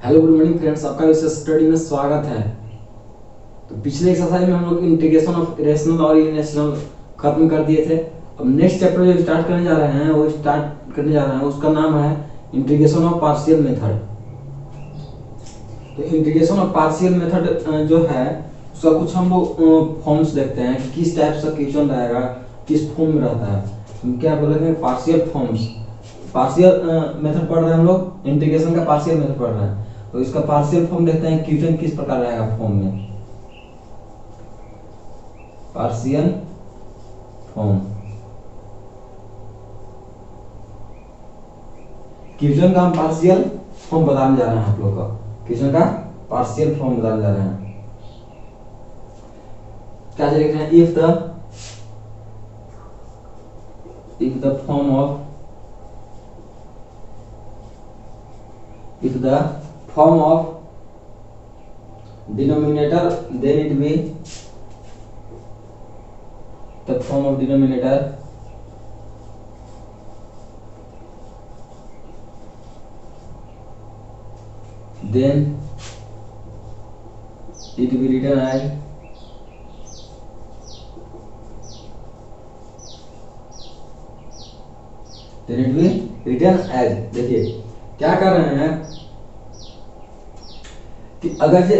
Hello good morning friends, आपका इस study में स्वागत है। तो पिछले एक्सरसाइज में हम लोग इंटीग्रेशन ऑफ रेशनल और इरेशनल खत्म कर दिए थे। अब नेक्स्ट चैप्टर जो स्टार्ट करने जा रहे हैं उसका नाम है इंटीग्रेशन ऑफ पार्शियल मेथड। तो इंटीग्रेशन ऑफ पार्शियल मेथड जो है उसका कुछ हम लोग फॉर्म्स देखते हैं कि किस टाइप का क्वेश्चन रहेगा, किस फॉर्म में रहता है। हम क्या बोलेंगे, पार्शियल फॉर्म्स। पार्शियल मेथड पढ़ रहे हैं हम लोग, इंटीग्रेशन का पार्शियल मेथड पढ़ रहे हैं। तो इसका पार्शियल फॉर्म देखते हैं क्वेश्चन किस प्रकार रहेगा फॉर्म में। पार्शियल फॉर्म क्वेश्चन का हम पार्शियल फॉर्म बताने जा रहे हैं। आप लोग का क्वेश्चन का पार्शियल फॉर्म बताने जा रहे हैं। क्या लिख रहे हैं, if the form of denominator, then it will the form of denominator then it will written as देखिए क्या कर रहे हैं कि अगर ये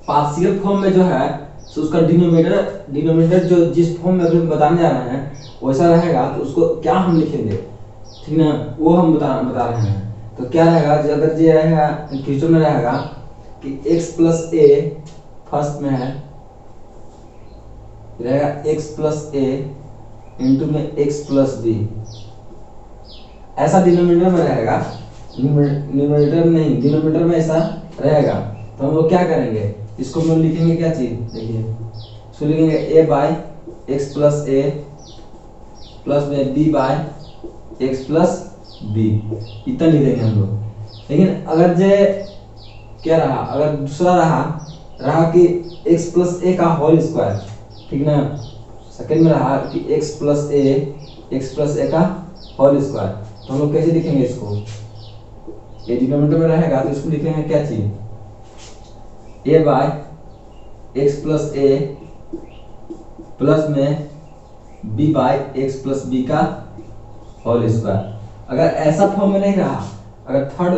पार्शियल फॉर्म में जो है तो उसका डिनोमिनेटर जो जिस फॉर्म में अभी बताने जा रहे हैं वैसा रहेगा, तो उसको क्या हम लिखेंगे, ठीक ना, वो हम बता रहे हैं। तो क्या रहेगा, अगर ये रहेगा क्वेश्चन में रहेगा कि x प्लस ए फर्स्ट में है, रहेगा x प्लस ए इंटू में x प्लस बी, ऐसा डिनोमिनेटर में रहेगा। न्यूमरेटर नहीं, डिनोमिनेटर में ऐसा रहेगा। तो हम लोग क्या करेंगे, इसको हम लोग लिखेंगे क्या चीज, देखिए इसको लिखेंगे a by x plus a plus में b by x plus b, इतना लिख देंगे हम लोग। लेकिन अगर ये क्या रहा, अगर दूसरा रहा कि x प्लस ए का होल स्क्वायर, ठीक ना, सेकंड में रहा कि x प्लस ए का होल स्क्वायर, तो हम लोग कैसे लिखेंगे इसको, ये डिनोमिनेटर में रहेगा तो इसको लिखेंगे क्या चीज, a by x plus a plus में b by x plus b का होल स्क्वायर। अगर ऐसा फॉर्म में नहीं रहा, अगर थर्ड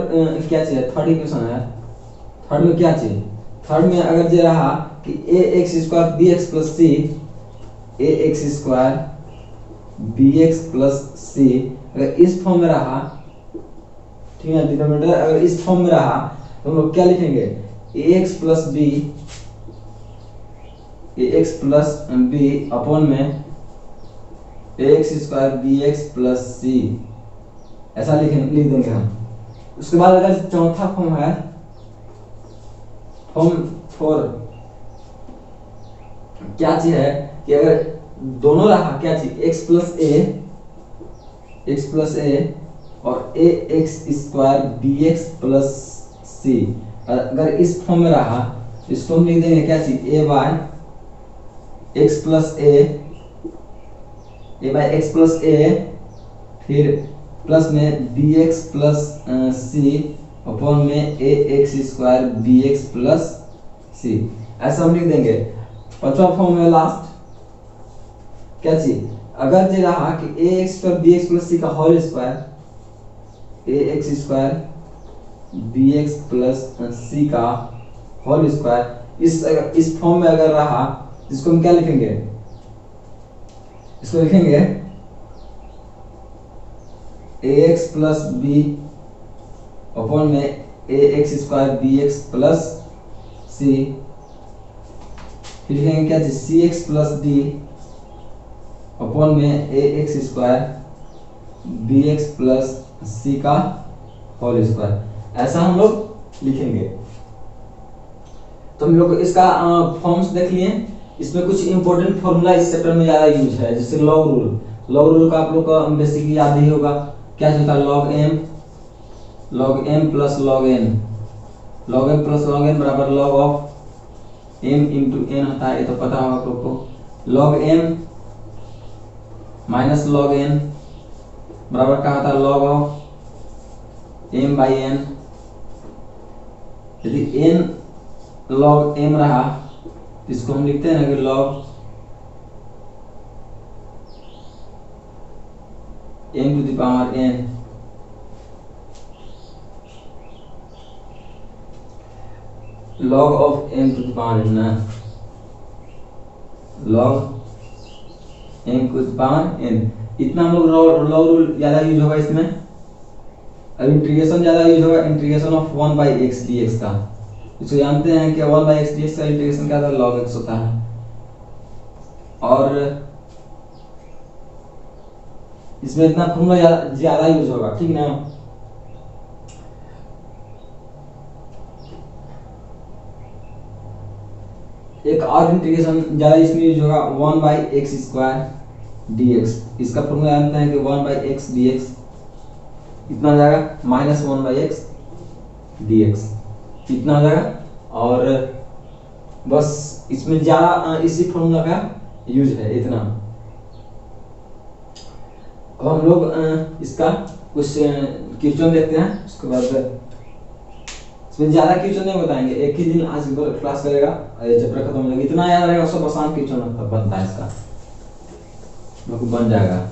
क्या चाहिए, थर्ड इक्वेशन है, थर्ड में क्या चाहिए, थर्ड में अगर ये रहा कि a x square b x plus c, a x square b x plus c, अगर इस फॉर्म में रहा, ठीक है, डिनोमिनेटर अगर इस फॉर्म में रहा तो हम लोग क्या लिखेंगे, ax प्लस बी अपॉन में ax square b x plus c, ऐसा लिख देंगे हम। उसके बाद अगर चौथा फॉर्म है, फॉर्म 4, क्या चीज है कि अगर दोनों रहा, क्या चीज, x प्लस ए और a x square b x plus c, अगर इस फॉर्म में रहा इसको हम लिख देंगे क्या चीज, a by x plus a फिर प्लस में b x plus c upon में a x square b x plus c, ऐसा हम लिख देंगे। पांचवा फॉर्म है लास्ट, क्या चीज, अगर ये रहा कि a x square b x plus c का whole square, a x square b x plus c का होल स्क्वायर, इस फॉर्म में अगर रहा, इसको हम क्या लिखेंगे, इसको लिखेंगे a x plus b upon में a x square b x plus c, फिर लिखेंगे क्या चीज, c x plus d upon में a x square b x plus c का होल स्क्वायर, ऐसा हम लोग लिखेंगे। तो हम लोग इसका फॉर्म्स देख लिए। इसमें कुछ इंपॉर्टेंट फॉर्मूला इस चैप्टर में ज्यादा यूज है, जैसे लॉग रूल का आप लोग को बेसिकली याद ही होगा। क्या होता है, log m plus log n बराबर log of m into n होता है, ये तो पता होगा आप लोग को। Log m minus log n बराबर क्या होता है, log of m by n यदि n log m रहा तो इसको हम लिखते हैं ना कि log m to the power n, log of m to the power n ना, log m to the power n। इतना हम लोग लॉग रूल ज्यादा यूज होगा इसमें। अब इंटीग्रेशन ज्यादा यूज होगा, integration of 1 by x dx का। इसको जानते हैं कि 1 by x dx का इंटीग्रेशन क्या होता है, log x होता है। और इसमें इतना फॉर्मूला ज्यादा यूज होगा, ठीक ना। एक और इंटीग्रेशन ज्यादा इसमें यूज होगा 1 by x स्क्वायर dx। इसका फॉर्मूला जानते हैं कि 1 by x dx इतना हो जाएगा -1 by x dx, इतना हो जाएगा। और बस इसमें ज्यादा इसी फॉर्मूला का यूज है, इतना। अब हम लोग इसका कुछ क्वेश्चन देखते हैं, उसके बाद इसमें ज्यादा क्वेश्चन नहीं बताएंगे, एक ही दिन आज क्लास करेगा, चैप्टर खत्म हो जाएगा। इतना याद रहेगा, सब आसान क्वेश्चन बनता है इसका, बन जाएगा।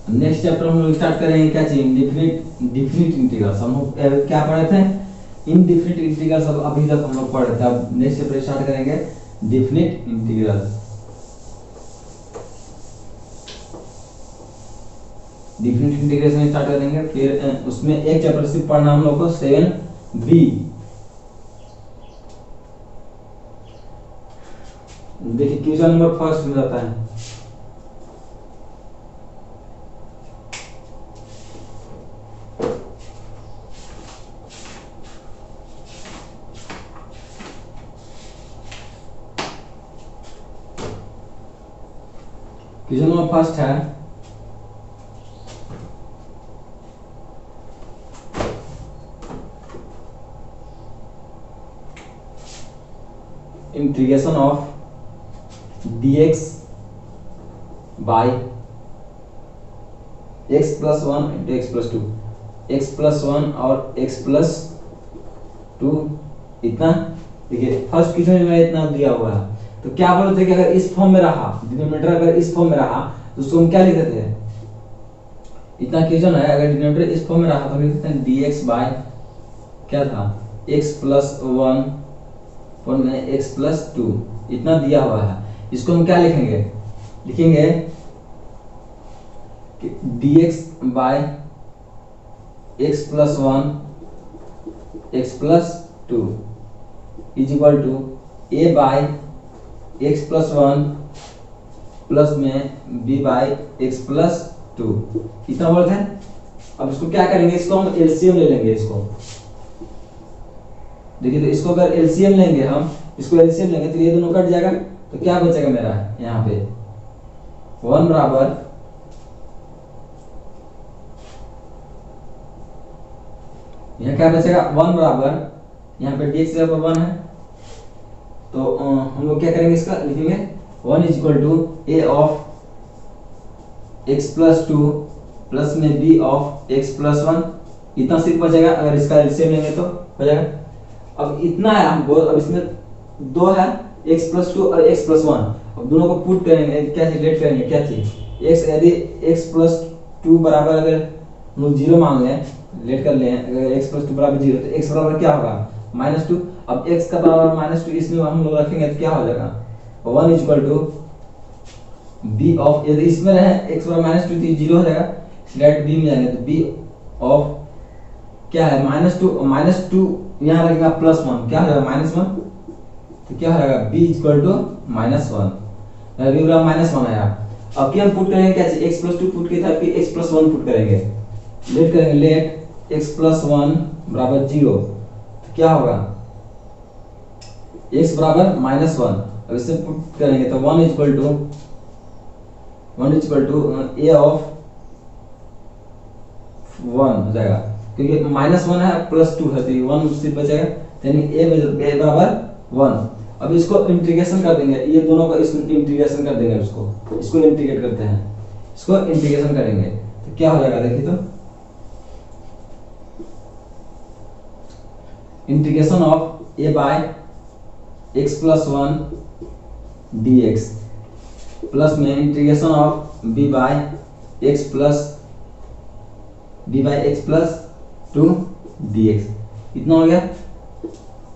नेक्स्ट चैप्टर हम लोग स्टार्ट करेंगे, क्या चाहिए, डिफिनिट इंटीग्रल्स। हम लोग क्या पढ़े थे, इनडिफिनिट इंटीग्रल्स अभी तक हम लोग पढ़े थे। अब नेक्स्ट चैप्टर स्टार्ट करेंगे definite integrals. Definite integration start करेंगे, फिर उसमें एक चैप्टर सिर्फ पढ़ना हम लोग को 7b। देखिए क्वेश्चन नंबर फर्स्ट में जाता है, क्वेश्चन नंबर फर्स्ट है integration of dx by x plus 1 into x plus 2, x plus 1 और x plus 2 इतना। देखिए फर्स्ट क्वेश्चन में इतना दिया हुआ है, तो क्या बोलते हैं कि अगर इस फॉर्म में रहा, डिनोमिनेटर अगर इस फॉर्म में रहा तो उसको हम क्या लिख देते हैं, इतना क्वेश्चन है, अगर डिनोमिनेटर इस फॉर्म में रहा तो हम लिख देते हैं dx बाय क्या था, x plus 1 में x plus 2 इतना दिया हुआ है। इसको हम क्या लिखेंगे, लिखेंगे कि dx by x plus 1 x plus 2 is equal to a by x plus 1 plus में b बाय x plus 2 इतना बोलते हैं। अब इसको क्या करेंगे, इसको हम एलसीएम ले लेंगे। इसको देखिए, तो इसको अगर एलसीएम लेंगे, हम इसको एलसीएम लेंगे तो ये दोनों कट जाएगा, तो क्या बचेगा मेरा यहाँ पे 1 बराबर यहाँ क्या बचेगा 1 बराबर, यहाँ पे dx बराबर 1 है, तो हम लोग क्या करेंगे, इसका लिखेंगे 1 is equal to a of x plus 2 plus में b ऑफ x प्लस 1 इतना सिर्फ बचेगा। अगर इसका एलसीएम लेंगे तो हो जाएगा। अब इतना है हमको, अब इसमें दो है x प्लस 2 और x प्लस 1, अब दोनों को पुट करेंगे, क्या लेट करेंगे, क्या चीज x, यदि x प्लस 2 बराबर अगर हम लोग 0 मान लें, लेट कर लें, अगर x प्लस 2 बराबर 0 तो x बराबर क्या होगा -2। अब x का बराबर -2 इसमें हम लोग रखेंगे तो क्या हो जाएगा 1 is equal to b of, यदि इसमें रहे x बराबर -2 तो 0 हो जाएगा, डायरेक्ट b में जाएंगे तो b ऑफ क्या है -2 यहाँ लगेगा +1, क्या हो जाएगा -1, तो क्या हो जाएगा b इक्वल टू -1, b बराबर -1 आया। अब क्या हम पुट करेंगे, क्या चाहिए x प्लस 2 पुट किया था, फिर x प्लस 1 पुट करेंगे, लेट करेंगे, लेट x प्लस 1 बराबर 0, तो क्या होगा x बराबर -1। अब इसे पुट करेंगे तो 1 इक्वल टू a ऑफ 1 हो जाएगा, क्योंकि -1 है प्लस 2 है तो 1 सिर्फ बचेगा, यानी a बराबर 1। अब इसको इंटीग्रेशन कर देंगे, ये दोनों का इंटीग्रेशन कर देंगे, इसको इंटीग्रेट करते हैं, इसको इंटीग्रेशन करेंगे तो क्या हो जाएगा देखिए तो, integration of a by x plus one d x plus में integration of b by x plus d by x plus two d x, इतना हो गया।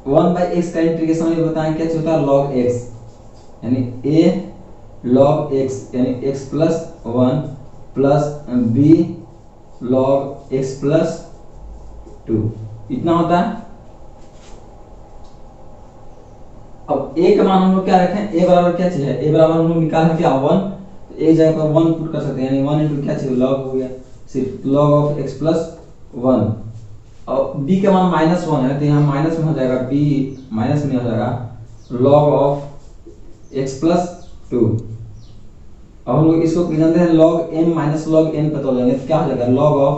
1 बाई एक्स का इंटीग्रेशन ये बताएं क्या होता है, log x, यानी a log x यानी x plus one plus b log x plus two, इतना होता है। अब a का मान हम लोग क्या रखें, a बराबर क्या चीज है, a बराबर हम लोग निकालें क्या 1, तो एक जगह पर 1 पुट कर सकते हैं, यानी 1 इंटू क्या चीज log हो गया, सिर्फ log of x plus one. और b का मान -1 है तो यहाँ माइनस में हो जाएगा, b माइनस में हो जाएगा log of x plus to. अब हम लोग इसको जानते हैं log m minus log n पता हो जाएंगे तो क्या हो जाएगा log of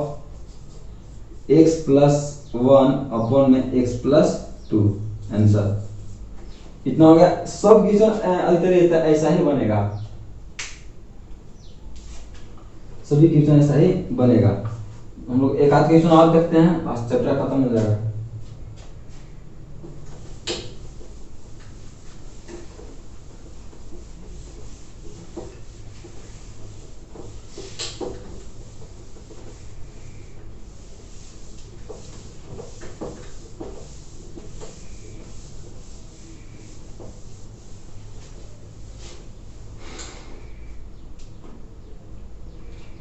x plus one upon में x प्लस टू, आंसर इतना हो गया। सब क्वेश्चन ऐसा ही बनेगा, सभी क्वेश्चन ऐसा ही बनेगा। हम लोग एक आध क्वेश्चन और देखते हैं, बस चैप्टर खत्म हो जाएगा।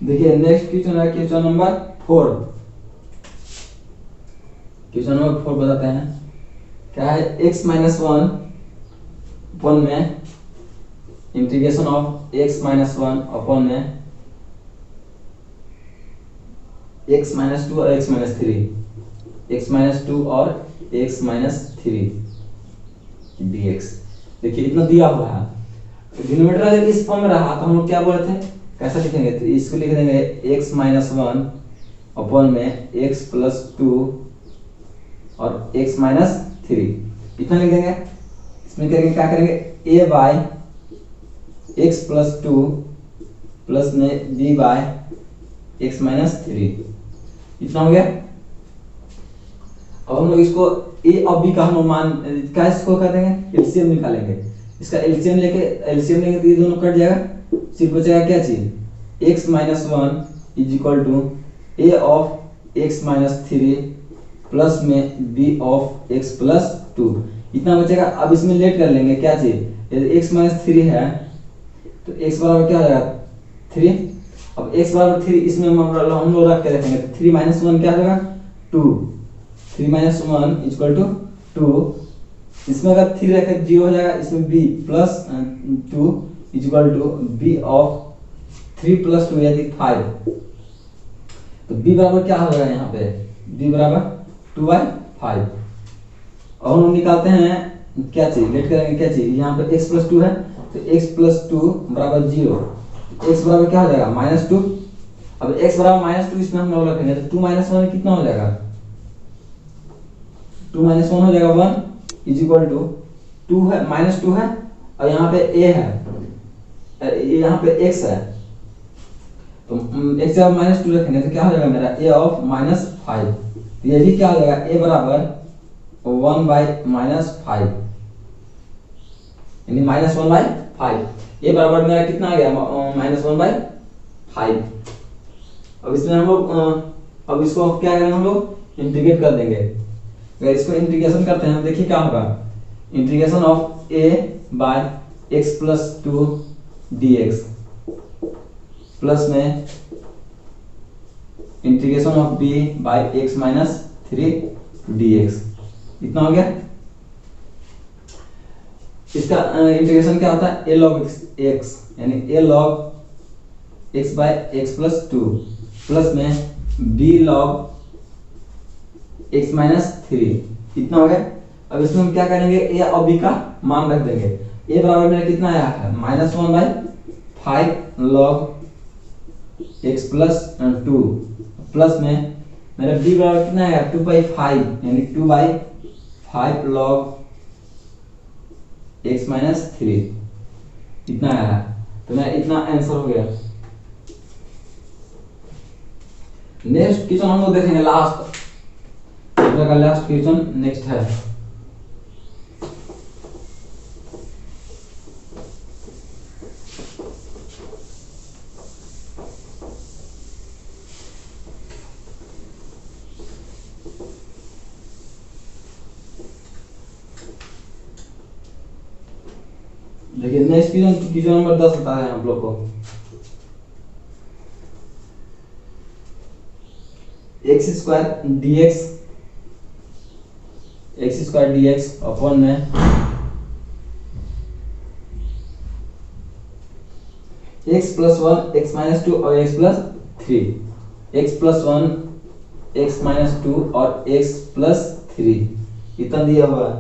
देखिए नेक्स्ट क्वेश्चन है क्वेश्चन नंबर 4। क्वेश्चन नंबर 4 बताते हैं क्या है, x माइनस वन अपॉन में integration of x minus one upon में x माइनस टू और x minus three, x minus two और x माइनस थ्री dx। देखिए इतना दिया हुआ है, डिनोमिनेटर अगर इस फॉर्म में रहा तो हम लोग क्या बोले थे, कैसा लिखेंगे, तो इसको लिख देंगे x माइनस वन अपॉन में x प्लस टू और x माइनस थ्री, इतना लिख देंगे। इसमें करेंगे क्या करेंगे, a by x plus two plus में b by x minus three, इतना हो गया। अब हम लोग इसको a और b का हम मान क्या इसको कर देंगे, एलसीएम निकालेंगे। इसका एलसीएम लेंगे तो ये दोनों कट जाएगा, सिर्फ बचेगा क्या चीज, x minus one is equal to a of x minus three plus में b of x plus two, इतना बचेगा। अब इसमें लेट कर लेंगे क्या चीज, यदि x माइनस थ्री है तो x बराबर क्या हो जाएगा 3। अब x बराबर 3 इसमें हम लोग रख के रखेंगे तो 3 माइनस वन क्या हो जाएगा 2, 3 minus one is equal to 2। इसमें अगर 3 रखें 0 हो जाएगा, इसमें b plus 2 is equal to b of 3 plus 2 यानी 5। तो b बराबर क्या हो जाएगा यहाँ पे, b बराबर 2/5। और हम निकालते हैं क्या चीज, लेट करेंगे क्या चीज, यहाँ पे x प्लस 2 है तो x प्लस 2 बराबर 0, x बराबर क्या हो जाएगा -2। अब x बराबर -2 इसमें हम लोग रखेंगे तो 2 माइनस वन कितना हो जाएगा, 2 माइनस वन हो जाएगा 1 इज इक्वल टू 2 है -2 है और यहाँ पे a है, यहाँ पे x है तो x जब -2 रखेंगे तो क्या हो जाएगा मेरा a ऑफ -5। तो ये भी क्या हो जाएगा, a बराबर 1/-5 यानी -1/5। a बराबर मेरा कितना आ गया -1/5। अब इसमें हम लोग अब इसको क्या करेंगे, हम लोग इंटीग्रेट कर देंगे। अगर इसको इंटीग्रेशन करते हैं देखिए क्या होगा, integration of a by x plus 2 dx plus में integration of b by x minus 3 dx, इतना हो गया। इसका इंटीग्रेशन क्या होता है, a log x यानी a log x by x plus 2 plus में b log x माइनस 3, इतना हो गया। अब इसमें हम क्या करेंगे, a और b का मान रख देंगे। a बराबर मेरा कितना आया है -1/5 log x प्लस 2 प्लस में मेरा b बराबर कितना आएगा 2/5 यानी 2/5 log x माइनस 3 इतना आया। तो मेरा इतना आंसर हो गया। नेक्स्ट क्वेश्चन हम लोग देखेंगे लास्ट, चैप्टर का लास्ट क्वेश्चन नेक्स्ट है। देखिए नेक्स्ट क्वेश्चन नंबर 10 बता रहे हैं आप लोग को। एक्स स्क्वायर dx अपॉन में x प्लस 1 x माइनस 2 और x plus 3, x plus 1 x minus 2 और x प्लस 3 इतना दिया हुआ है।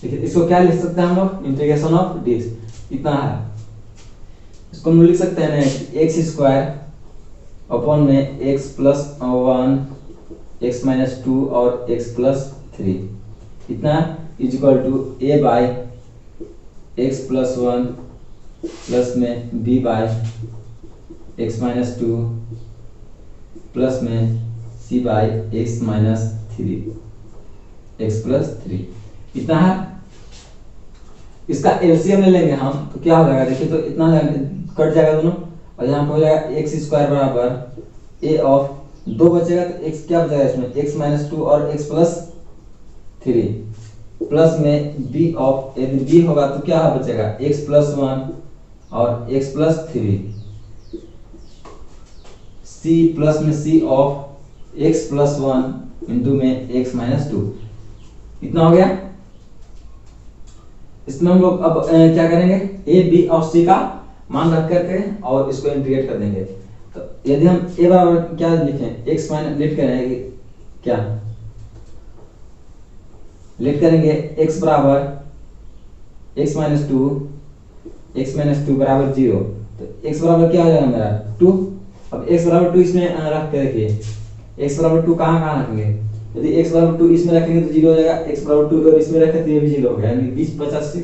देखिए इसको क्या लिख सकते हैं हम लोग, इंटीग्रेशन ऑफ dx इतना है। इसको हम लिख सकते हैं एक्स स्क्वायर अपॉन में x प्लस 1 x माइनस 2 और x प्लस 3 इतना is equal to a by x plus 1 plus में b by x minus 2 plus में c by x minus 3 x plus 3 इतना है। इसका एलसीएम ले लेंगे हम तो क्या हो जाएगा, देखिए तो इतना कट जाएगा दोनों और यहाँ पे हो जाएगा एक्स स्क्वायर बराबर ए ऑफ 2 बचेगा तो एक्स क्या बचेगा इसमें एक्स माइनस 2 और एक्स प्लस 3 प्लस में बी ऑफ, यदि बी होगा तो क्या बचेगा एक्स प्लस 1 और एक्स प्लस 3 सी प्लस में सी ऑफ एक्स प्लस 1 इंटू में एक्स माइनस 2 इतना हो गया। इसमें हम लोग अब क्या करेंगे ए बी और सी का मान रख करके और इसको इंटीग्रेट कर देंगे। तो यदि हम ए बराबर क्या लिखें एक्स माइनस लेट करेंगे क्या लेट करेंगे एक्स बराबर एक्स माइनस 2 बराबर 0 तो एक्स बराबर क्या हो जाएगा मेरा 2। अब एक्स बराबर 2 इसमें रख के रखिए, एक्स बराबर 2 कहाँ रखेंगे, यदि x बराबर 2 इसमें रखेंगे तो 0 हो जाएगा, x बराबर 2 और इसमें रखें तो ये भी 0 हो गया, यानी 20 50 से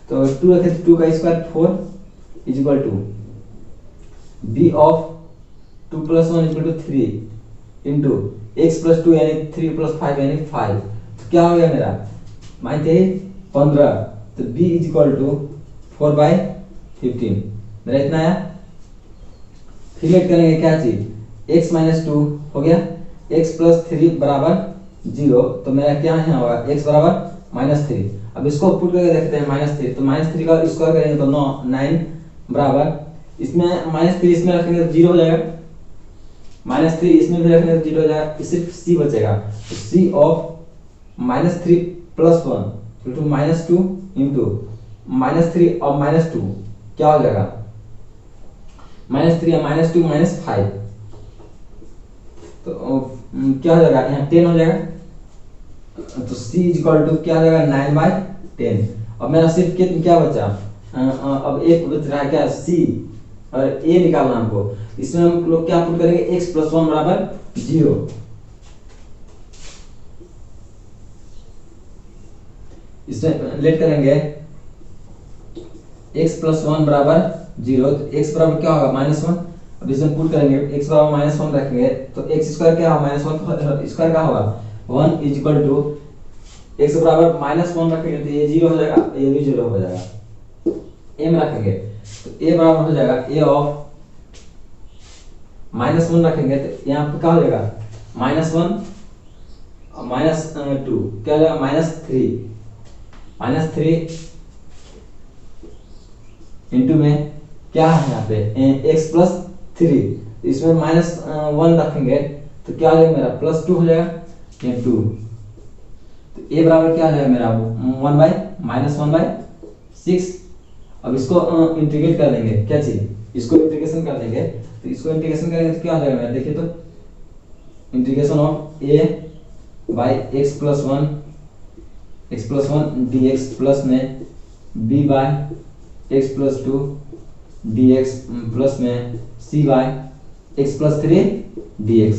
तो 2 रखें तो 2 का square 4 is equal to b of 2 plus 1 equal to 3 into x plus 2 यानी 3 प्लस 5 यानी 5 तो क्या हो गया मेरा मानते 15 तो b इज इक्वल टू 4/15 मेरा इतना आया। फिर लेट करेंगे क्या चीज x माइनस 2 हो गया, x प्लस 3 बराबर 0 तो मेरा क्या यहाँ होगा x बराबर -3। अब इसको पुट करके देखते हैं -3 तो -3 का स्क्वायर करेंगे तो 9 बराबर इसमें -3 इसमें रखेंगे तो 0 हो जाएगा, -3 इसमें भी रखेंगे तो 0 हो जाएगा, सिर्फ c बचेगा तो c of -3 plus 1 into -2 into -3 और -2 क्या हो जाएगा -3 और -2 -5 तो क्या हो जाएगा यहाँ 10 हो जाएगा तो c इज इक्वल टू क्या हो जाएगा 9/10। अब मेरा सिर्फ क्या बचा अब एक बच रहा है क्या c और a निकालना हमको। इसमें हम लोग क्या पुट करेंगे x प्लस 1 बराबर 0 इसमें लेट करेंगे x प्लस 1 बराबर 0 तो x बराबर क्या होगा -1। अब इसमें पुट करेंगे x बराबर -1 रखेंगे तो x स्क्वायर क्या होगा -1 स्क्वायर का होगा 1 इज इक्वल टू x बराबर -1 रखेंगे तो ये 0 हो जाएगा ये भी 0 हो जाएगा, m रखेंगे तो a बराबर हो जाएगा a ऑफ -1 रखेंगे तो यहाँ पे क्या हो जाएगा -1 और -2 क्या हो जाएगा -3 इंटू में क्या है यहाँ पे x प्लस 3 इसमें -1 रखेंगे तो क्या हो जाएगा मेरा +2 हो जाएगा ये 2 तो a बराबर क्या हो जाएगा मेरा 1/-1/6। अब इसको इंटीग्रेट कर देंगे क्या चीज इसको इंटीग्रेशन कर देंगे तो इसको इंटीग्रेशन करेंगे तो क्या हो जाएगा मेरा देखिए तो integration of a by x plus 1 dx plus में b by x plus 2 dx plus में c by x plus 3 dx।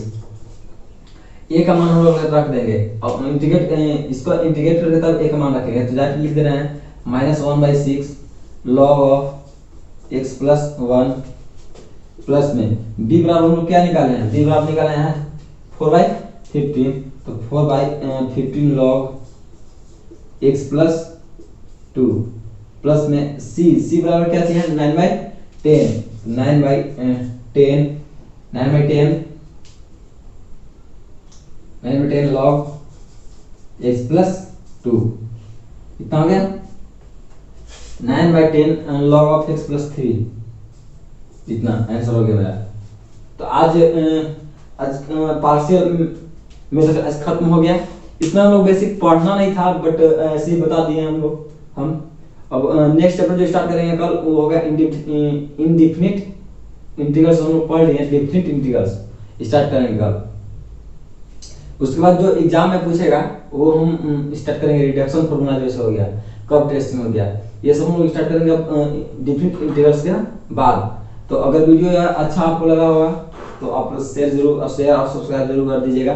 ए का मान हम लोग रख देंगे और इंटीग्रेट इसको इंटीग्रेट करके तब ए का मान रखेंगे। तो डायरेक्ट लिख दे रहे हैं -1/6 log of x plus 1 plus में b बराबर हम लोग क्या निकाले हैं, b बराबर निकाले हैं 4/15। तो 4/15 log x प्लस 2 प्लस में c बराबर क्या चाहिए 9/10 9/10 log x प्लस 2 कितना हो गया 9/10 log ऑफ x प्लस 3। इतना आंसर हो गया मेरा। तो आज पार्शियल मेथड आज खत्म हो गया। इतना हम लोग बेसिक पढ़ना नहीं था बट ऐसे ही बता दिए हम लोग। हम अब नेक्स्ट चैप्टर जो स्टार्ट करेंगे कल वो होगा इनडिफिनिट इंटीग्रल्स। हम लोग पढ़ लिए डेफिनिट इंटीग्रल्स स्टार्ट करेंगे कल। उसके बाद जो एग्जाम में पूछेगा वो हम स्टार्ट करेंगे रिडक्शन फार्मूला जैसे हो गया, कर्व टेस्टिंग हो गया, ये सब हम लोग स्टार्ट करेंगे डेफिनिट इंटीग्रल्स के बाद। तो अगर वीडियो अच्छा आपको लगा होगा तो आप शेयर और सब्सक्राइब जरूर कर दीजिएगा।